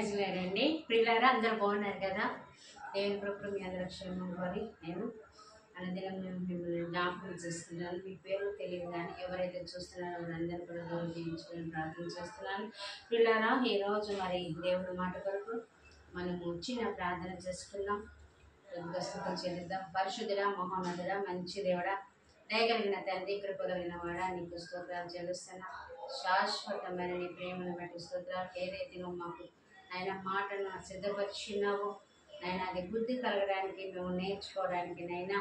ప్రైజ్లేనండి. పిల్లరా అందరూ బాగున్నారు కదా? దేవుని కృపలో మీ అందరూ క్షేమం కోరి నేను అనుదినం మిమ్మల్ని జ్ఞాపకం చేస్తున్నాను. మీ పేరు తెలియదు కానీ ఎవరైతే చూస్తున్నారో వారందరూ కూడా గౌరవ జీవించుకొని ప్రార్థన చేస్తున్నాను. పిల్లరా ఈరోజు మరి దేవుని మాట కొరకు మనము చిన్న ప్రార్థన చేసుకున్నాం. స్థుతులు చెల్లిద్దాం. పరిశుద్ధుడా, మహోన్నతుడా, మంచి దేవుడా, దయగలిగిన తండ్రి, కృపగలిగిన వాడా, నీకు స్తోత్రాలు చెల్లిస్తున్నా. శాశ్వతమైన నీ ప్రేమను బట్టి స్తోత్రాలు. ఏదైతే నువ్వు మాకు ఆయన మాటను సిద్ధపరిచినావో నైనా అది బుద్ధి కలగడానికి, మేము నేర్చుకోవడానికి నైనా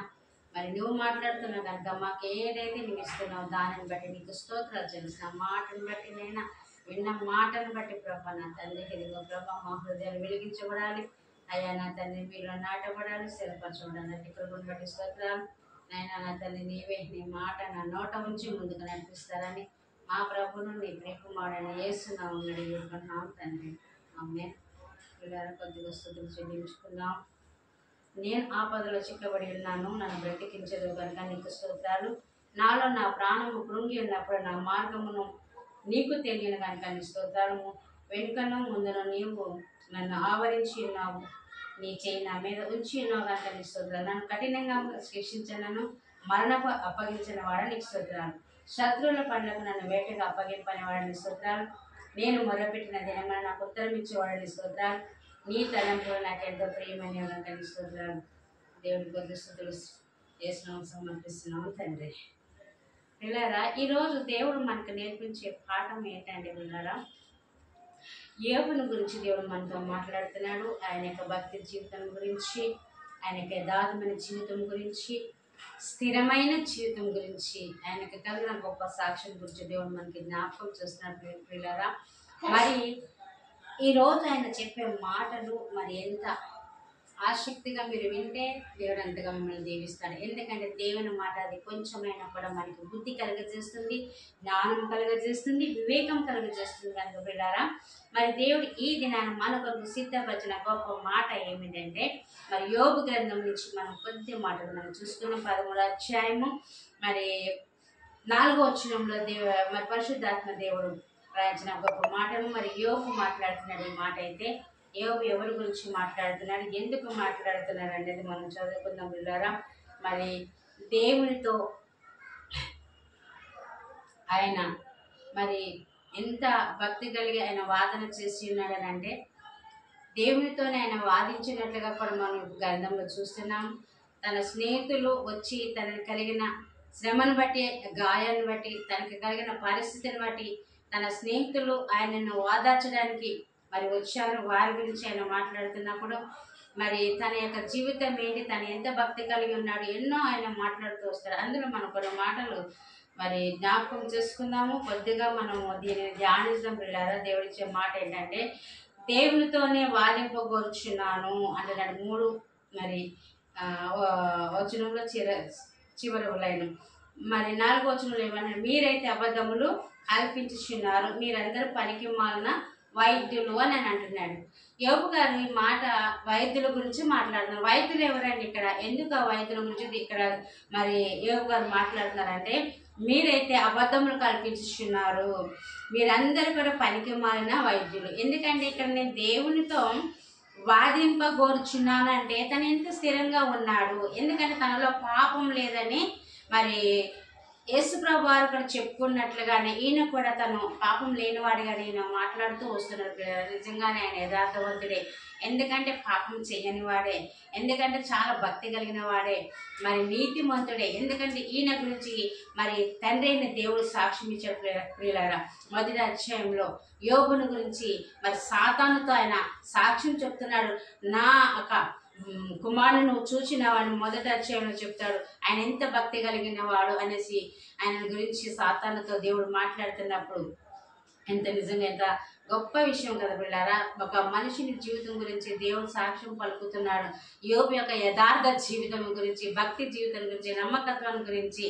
మరి నువ్వు మాట్లాడుతున్నావు కనుక మాకు ఏదైతే నీకు ఇస్తున్నావు దానిని బట్టి నీకు స్తోత్రాలు చెల్లిస్తున్నావు. మాటను బట్టి నైనా విన్న మాటను బట్టి ప్రభా నా తండ్రి ఇదిగో ప్రభా మా హృదయాలు వెలిగించబడాలి. అయ్యా నా తండ్రి మీలో నాటబడాలి, స్థిరపరచబడాలి. కృపను బట్టి స్తోత్రాలు. నైనా నా తండ్రి నీవే నీ మాట నా నోట ఉంచి ముందుకు నడిపిస్తారని మా ప్రభును నీ ప్రియకుమారుడైన యేసునామమున అడిగి వేడుకుంటున్నాం తండ్రి. ఆమేన్. పిల్లల కొద్దిగా స్తుతులు చెల్లించుకుందాం. నేను ఆపదలో చిక్కబడి ఉన్నాను, నన్ను బ్రతికించదు కనుక నీకు స్తోత్రాలు. నాలో నా ప్రాణము కృంగి ఉన్నప్పుడు నా మార్గమును నీకు తెలియను కనుక నీ స్తోత్రాలు. వెనుకను ముందును నీవు నన్ను ఆవరించి ఉన్నావు, నీ చేయి నా మీద ఉంచి ఉన్నావు కనుక నీ స్తోత్రాలు. నన్ను కఠినంగా శిక్షించనను మరణకు అప్పగించిన వాడు నీకు స్తోత్రాలు. శత్రువుల పండ్లకు నన్ను వేటగా అప్పగింపని వాడిని స్తోత్రాలు. నేను మొరపెట్టిన దినమున నాకు ఉత్తరం ఇచ్చేవాడిని స్తోత్రాలు. నీ తలంపులు నాకు ఎంతో ప్రియమైన కనుక నీ స్తోత్రాలు. దేవుని కొద్ది స్తుతులు చేసినాము, సమర్పిస్తున్నాము తండ్రి. పిల్లరా ఈరోజు దేవుడు మనకు నేర్పించే పాఠం ఏంటంటే పిల్లరా, యోబుని గురించి దేవుడు మనతో మాట్లాడుతున్నాడు. ఆయన యొక్క భక్తి జీవితం గురించి, ఆయన యొక్క యథార్థమైన జీవితం గురించి, స్థిరమైన జీవితం గురించి, ఆయనకి కలిగిన గొప్ప సాక్ష్యం గురించి దేవుడు మనకి జ్ఞాపకం చేస్తున్నాడు పిల్లరా. మరి ఈరోజు ఆయన చెప్పే మాటలు మరి ఎంత ఆసక్తిగా మీరు వింటే దేవుడు అంతగా మిమ్మల్ని దీవిస్తాడు. ఎందుకంటే దేవుని మాట అది కొంచెమైనా కూడా మనకి బుద్ధి కలుగజేస్తుంది, జ్ఞానం కలుగజేస్తుంది, వివేకం కలుగజేస్తుంది కనుక పిల్లారా. మరి దేవుడు ఈ దినాన్ని మనకు సిద్ధపరిచిన గొప్ప మాట ఏమిటంటే మరి యోబు గ్రంథం నుంచి మనం కొద్ది మాటలు మనం చూసుకున్నాం. 13వ అధ్యాయము మరి 4వ వచనంలో మరి పరిశుద్ధాత్మ దేవుడు రాయించిన గొప్ప మాటను మరి యోబు మాట్లాడుతున్నాడు. ఈ మాట అయితే యోబు ఎవరి గురించి మాట్లాడుతున్నాడు, ఎందుకు మాట్లాడుతున్నాడు అనేది మనం చదువుకుందాం పిల్లారా. మరి దేవునితో ఆయన మరి ఎంత భక్తి కలిగి ఆయన వాదన చేసి ఉన్నాడని అంటే దేవునితోనే ఆయన వాదించినట్లుగా కూడా మనం గ్రంథంలో చూస్తున్నాం. తన స్నేహితులు వచ్చి తనకు కలిగిన శ్రమను బట్టి, గాయాన్ని బట్టి, తనకి కలిగిన పరిస్థితిని బట్టి తన స్నేహితులు ఆయనను ఓదార్చడానికి మరి వచ్చారు. వారి గురించి ఆయన మాట్లాడుతున్నప్పుడు మరి తన యొక్క జీవితం ఏంటి, తను ఎంత భక్తి కలిగి ఉన్నాడు, ఎన్నో ఆయన మాట్లాడుతూ వస్తారు. అందులో మనం కొన్ని మాటలు మరి జ్ఞాపకం చేసుకుందాము. కొద్దిగా మనము దీనిని ధ్యానిద్దాం పిల్లారా. దేవుడిచ్చే మాట ఏంటంటే దేవునితోనే వాదింపగోరుచున్నాను అంటున్నాడు. 3 మరి వచనంలో చివరి లైన్. మరి 4వ వచనంలో ఏమన్నాడు, మీరైతే అబద్ధములు కల్పించుచున్నారు, మీరందరూ పనికి మాలిన వైద్యులు అని అంటున్నాడు. యోబు గారు ఈ మాట వైద్యుల గురించి మాట్లాడుతున్నారు. వైద్యులు ఎవరండి ఇక్కడ? ఎందుకు ఆ వైద్యుల గురించి ఇక్కడ మరి యోబు గారు మాట్లాడుతున్నారంటే మీరైతే అబద్ధములు కల్పించుచున్నారు, మీరందరూ కూడా పనికి మాలిన వైద్యులు. ఎందుకంటే ఇక్కడ నేను దేవునితో వాదింపగోరుచున్నాను అంటే తను ఎంత స్థిరంగా ఉన్నాడు, ఎందుకంటే తనలో పాపం లేదని మరి యేసుప్రభు వారు కూడా చెప్పుకున్నట్లుగానే ఈయన కూడా తను పాపం లేనివాడిగానే ఈయన మాట్లాడుతూ వస్తున్నాడు. నిజంగానే ఆయన యథార్థవంతుడే, ఎందుకంటే పాపం చేయని వాడే, ఎందుకంటే చాలా భక్తి కలిగిన వాడే, మరి నీతిమంతుడే. ఎందుకంటే ఈయన గురించి మరి తండ్రి అయిన దేవుడు సాక్ష్యం ఇచ్చాడు ప్రియులారా. 1వ అధ్యాయంలో యోబుని గురించి మరి సాతానుతో ఆయన సాక్ష్యం చెప్తున్నాడు. నా ఒక కుమారుని నువ్వు చూచినావని 1వ అధ్యాయంలో చెప్తాడు. ఆయన ఎంత భక్తి కలిగిన వాడు అనేసి ఆయన గురించి సాతానుతో దేవుడు మాట్లాడుతున్నప్పుడు ఎంత నిజంగా ఎంత గొప్ప విషయం కదా పిల్లారా. ఒక మనిషిని జీవితం గురించి దేవుడు సాక్ష్యం పలుకుతున్నాడు. యోబు యొక్క యథార్థ జీవితం గురించి, భక్తి జీవితం గురించి, నమ్మకత్వం గురించి.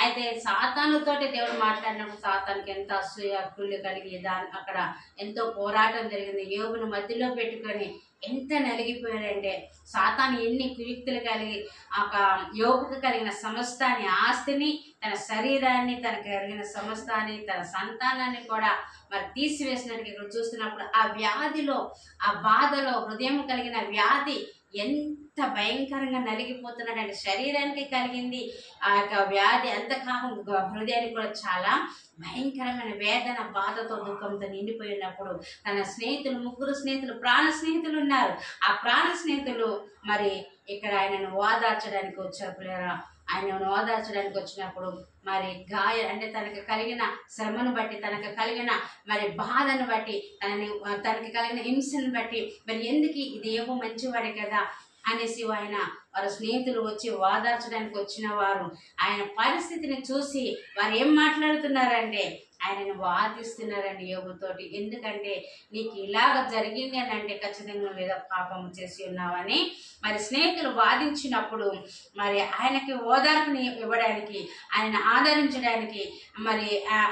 అయితే సాతానుతోటి దేవుడు మాట్లాడినప్పుడు సాతానికి ఎంత అసూయ కుళ్ళు కలిగి అక్కడ ఎంతో పోరాటం జరిగింది. యోబును మధ్యలో పెట్టుకొని ఎంత నలిగిపోయాడంటే సాతాను ఎన్ని కుయుక్తులు కలిగి ఒక యోగుకు కలిగిన సమస్తాన్ని, ఆస్తిని, తన శరీరాన్ని, తనకు కలిగిన సమస్తాన్ని, తన సంతానాన్ని కూడా మరి తీసివేసినట్టు ఇక్కడ చూస్తున్నప్పుడు ఆ వ్యాధిలో, ఆ బాధలో, హృదయం కలిగిన వ్యాధి ఎంత భయంకరంగా నలిగిపోతున్నాడంటే శరీరానికి కలిగింది ఆ యొక్క వ్యాధి, అంతకాకుండా హృదయానికి కూడా చాలా భయంకరమైన వేదన, బాధతో, దుఃఖంతో నిండిపోయినప్పుడు తన స్నేహితులు, 3 స్నేహితులు, ప్రాణ స్నేహితులు ఉన్నారు. ఆ ప్రాణ స్నేహితులు మరి ఇక్కడ ఆయనను ఓదార్చడానికి వచ్చారు పిల్లరా. ఆయనను ఓదార్చడానికి వచ్చినప్పుడు మరి అంటే తనకు కలిగిన శ్రమను బట్టి, తనకు కలిగిన మరి బాధను బట్టి, తనకి కలిగిన హింసను బట్టి మరి ఎందుకు ఇది ఏమో మంచివాడే కదా అనేసి వారి స్నేహితులు వచ్చి ఓదార్చడానికి వచ్చిన వారు ఆయన పరిస్థితిని చూసి వారు ఏం మాట్లాడుతున్నారంటే ఆయనను వాదిస్తున్నారండి యోబుతోటి. ఎందుకంటే నీకు ఇలాగ జరిగింది అని అంటే ఖచ్చితంగా లేదా పాపం చేసి ఉన్నావని మరి స్నేహితులు వాదించినప్పుడు మరి ఆయనకి ఓదార్పుని ఇవ్వడానికి, ఆయన ఆదరించడానికి, మరి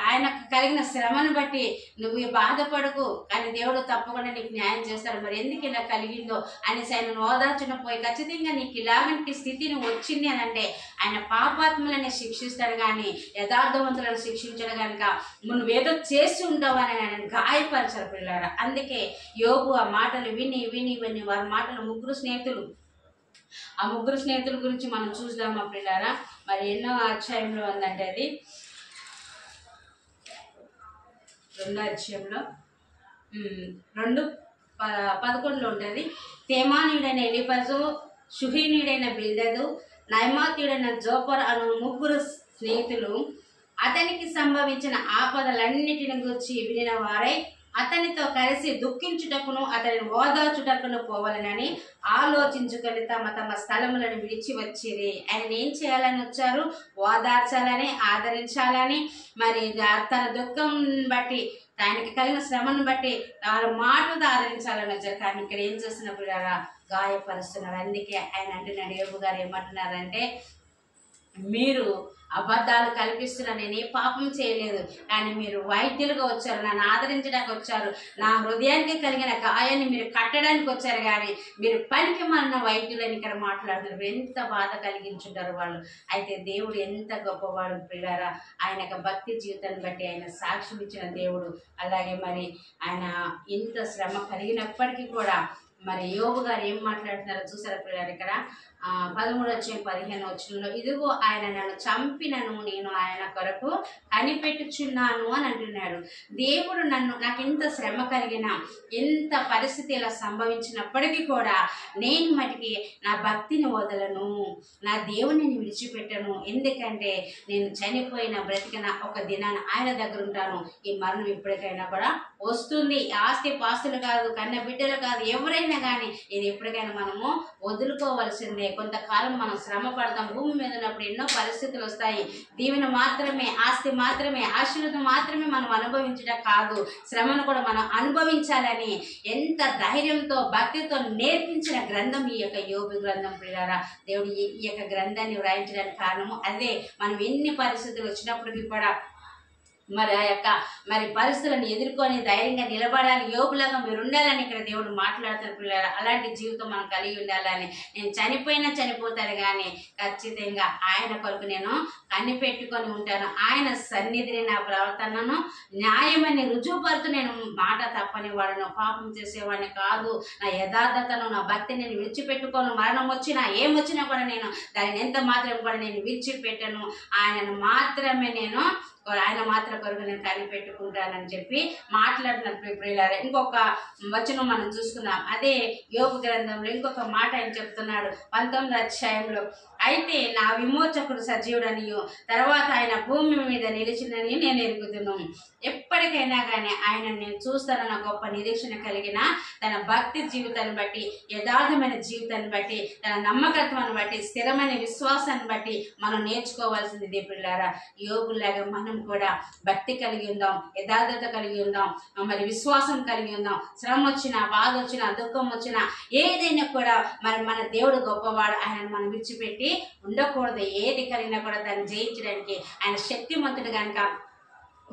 ఆయనకు కలిగిన శ్రమను బట్టి నువ్వు బాధపడకు కానీ దేవుడు తప్పకుండా నీకు న్యాయం చేస్తాడు, మరి ఎందుకు ఇలా కలిగిందో అనేసి ఆయనను ఓదార్చడం పోయి ఖచ్చితంగా నీకు ఇలాంటి స్థితిని వచ్చింది అని అంటే ఆయన పాపాత్ములని శిక్షిస్తాడు కానీ యథార్థవంతులను శిక్షించడు కనుక నువ్వేదో చేసి ఉంటావని ఆయన గాయపరచారు పిల్లారా. అందుకే యోబు ఆ మాటలు విని వారి మాటలు 3 స్నేహితులు, ఆ 3 స్నేహితుల గురించి మనం చూద్దామా పిల్లారా. మరి ఎన్నో అధ్యాయంలో ఉందంటే అది 2వ అధ్యాయంలో 2:11 ఉంటుంది. తేమానీయుడైన ఎలీఫజు, షుహీనీయుడైన బిల్దదు, నయమాతీయుడైన జోపర్ అను 3 స్నేహితులు అతనికి సంభవించిన ఆపదలన్నిటిని గురించి వినిన వారై అతనితో కలిసి దుఃఖించుటకును అతనిని ఓదార్చుటకును పోవాలని ఆలోచించుకొని తమ స్థలములను విడిచి వచ్చిరి. ఆయన ఏం చేయాలని వచ్చారు? ఓదార్చాలని, ఆదరించాలని, మరి తన దుఃఖం బట్టి, ఆయనకి కలిగిన శ్రమను బట్టి వాళ్ళ మాటలు ఆదరించాలని వచ్చారు. కానీ ఇక్కడ ఏం చేస్తున్నప్పుడు గాయపరుస్తున్నారు. అందుకే ఆయన అంటున్నాడు, యోబు గారు ఏమంటున్నారంటే మీరు అబద్ధాలు కల్పిస్తున్నా, నేను ఏ పాపం చేయలేదు కానీ మీరు వైద్యులుగా వచ్చారు, నన్ను ఆదరించడానికి వచ్చారు, నా హృదయానికి కలిగిన గాయాన్ని మీరు కట్టడానికి వచ్చారు కానీ మీరు పనికి మాలిన వైద్యులని ఇక్కడ మాట్లాడుతున్నారు. ఎంత బాధ కలిగించుంటారు వాళ్ళు. అయితే దేవుడు ఎంత గొప్పవాడు పిల్లారా. ఆయన భక్తి జీవితాన్ని బట్టి ఆయన సాక్ష్యం ఇచ్చిన దేవుడు. అలాగే మరి ఆయన ఇంత శ్రమ కలిగినప్పటికీ కూడా మరి యోబు గారు ఏం మాట్లాడుతున్నారో చూసారా పిల్లలు. ఇక్కడ 13-15 ఇదిగో ఆయన నన్ను చంపినను నేను ఆయన కొరకు కనిపెట్టుచున్నాను అని అంటున్నాడు. దేవుడు నాకు ఇంత శ్రమ కలిగిన, ఎంత పరిస్థితి ఇలా సంభవించినప్పటికీ కూడా నేను మటుకి నా భక్తిని వదలను, నా దేవుని విడిచిపెట్టను. ఎందుకంటే నేను చనిపోయిన బ్రతికిన ఒక దినాన ఆయన దగ్గర ఉంటాను. ఈ మరణం ఎప్పటికైనా కూడా వస్తుంది. ఆస్తి పాస్తులు కాదు, కన్న బిడ్డలు కాదు, ఎవరైనా కానీ ఇది ఎప్పటికైనా మనము వదులుకోవాల్సిందే. కొంతకాలం మనం శ్రమ పడతాం. భూమి మీద ఉన్నప్పుడు ఎన్నో పరిస్థితులు వస్తాయి. దీవెన మాత్రమే, ఆస్తి మాత్రమే, ఆశీర్వాదం మాత్రమే మనం అనుభవించడం కాదు, శ్రమను కూడా మనం అనుభవించాలని ఎంత ధైర్యంతో, భక్తితో నేర్పించిన గ్రంథం ఈ యొక్క యోబు గ్రంథం పిల్లారా. దేవుడు ఈ యొక్క గ్రంథాన్ని వ్రాయించడానికి కారణము అదే. మనం ఎన్ని పరిస్థితులు వచ్చినప్పటికీ కూడా మరి ఆ యొక్క మరి పరిస్థితులను ఎదుర్కొని ధైర్యంగా నిలబడాలి, యోగులాగా మీరు ఉండాలని ఇక్కడ దేవుడు మాట్లాడుతున్న పిల్లలు. అలాంటి జీవితం మనం కలిగి ఉండాలని. నేను చనిపోయినా చనిపోతాను కానీ ఖచ్చితంగా ఆయన కొరకు నేను కనిపెట్టుకొని ఉంటాను. ఆయన సన్నిధిని నా ప్రవర్తనను న్యాయమని రుజువుపరుతూ నేను మాట తప్పని వాడను, పాపం చేసేవాడిని కాదు. నా యథార్థతను, నా భక్తి నేను విడిచిపెట్టుకోను. మరణం వచ్చినా ఏమొచ్చినా కూడా నేను దానిని ఎంత మాత్రం కూడా నేను విడిచిపెట్టను. ఆయన మాత్రం కొరకు నేను కనిపెట్టుకుంటానని చెప్పి మాట్లాడినప్పుడు ప్రియులారా. ఇంకొక వచనం మనం చూసుకుందాం. అదే యోబు గ్రంథంలో ఇంకొక మాట ఆయన చెప్తున్నాడు 19వ అధ్యాయంలో. అయితే నా విమోచకుడు సజీవుడనియు తర్వాత ఆయన భూమి మీద నిలిచినని నేను ఎరుగుతున్నాను. ఎప్పటికైనా కానీ ఆయన నేను చూస్తానన్న గొప్ప నిరీక్షణ కలిగిన తన భక్తి జీవితాన్ని బట్టి, యథార్థమైన జీవితాన్ని బట్టి, తన నమ్మకత్వాన్ని బట్టి, స్థిరమైన విశ్వాసాన్ని బట్టి మనం నేర్చుకోవాల్సింది ఇదే పిల్లారా. యోగులాగా మనం కూడా భక్తి కలిగి ఉందాం, యథార్థత కలిగి ఉందాం, మరి విశ్వాసం కలిగి ఉందాం. శ్రమ వచ్చినా, బాధ వచ్చినా, దుఃఖం వచ్చినా, ఏదైనా కూడా మన దేవుడు గొప్పవాడు. ఆయన మనం విడిచిపెట్టి ఉండకూడదు. ఏది కలిగినా కూడా దాన్ని జయించడానికి ఆయన శక్తిమంతుడు కనుక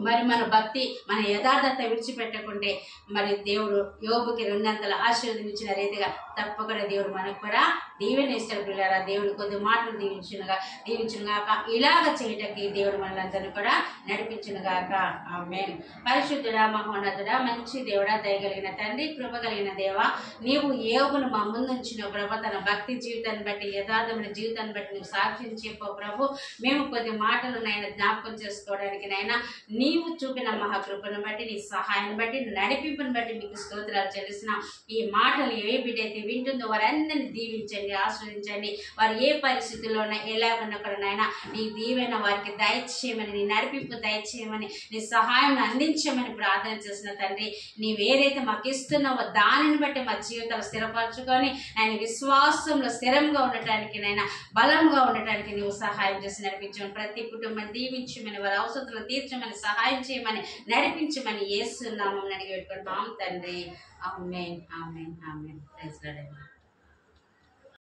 మరి మన భక్తి మన యథార్థత విడిచిపెట్టకుంటే మరి దేవుడు యోబుకి 200 ఆశీర్వదించిన రీతిగా తప్పకుండా దేవుడు మనకు కూడా దీవెన ఇస్తాడు పిల్లారా. దేవుడు కొద్ది మాటలు దీవించునుగాక. ఇలాగ చేయటానికి దేవుడు మనలందరినీ కూడా నడిపించునుగాక. ఆమేన్. పరిశుద్ధుడా, మహోన్నతుడా, మంచి దేవుడా, దయగలిగిన తండ్రి, కృప కలిగిన దేవా, నీవు యోబును మా ముందుంచిన ప్రభు, తన భక్తి జీవితాన్ని బట్టి యథార్థమైన జీవితాన్ని బట్టి నువ్వు సాక్ష్యం చెప్పావు ప్రభు. మేము కొద్ది మాటలు నైనా జ్ఞాపకం చేసుకోవడానికి నైనా నీవు చూపిన మహాకృపను బట్టి, నీ సహాయాన్ని బట్టి, నడిపింపుని బట్టి మీకు స్తోత్రాలు చెల్లిస్తున్నాం. ఈ మాటలు ఏ బిడ్డైతే వింటుందో వారందరినీ దీవించండి, ఆస్వాదించండి. వారు ఏ పరిస్థితుల్లోనైనా ఎలా ఉన్నా కూడా నాయన నీ దీవెన వారికి దయచేయమని, నీ నడిపింపు దయచేయమని, నీ సహాయం అందించమని ప్రార్థన చేసిన తండ్రి, నీవేదైతే మాకు ఇస్తున్నావో దానిని బట్టి మా జీవితాలు స్థిరపరచుకొని ఆయన విశ్వాసంలో స్థిరంగా ఉండటానికి నైనా బలంగా ఉండటానికి నీవు సహాయం చేసి నడిపించమని, ప్రతి కుటుంబాన్ని దీవించమని, వారి అవసరాలు తీర్చమని, సహాయం చేయమని, నడిపించమని యేసు నామమున అడిగి పెట్టుకుంటున్నాం తండ్రి. ఆమేన్, ఆమేన్, ఆమేన్. Praise lord.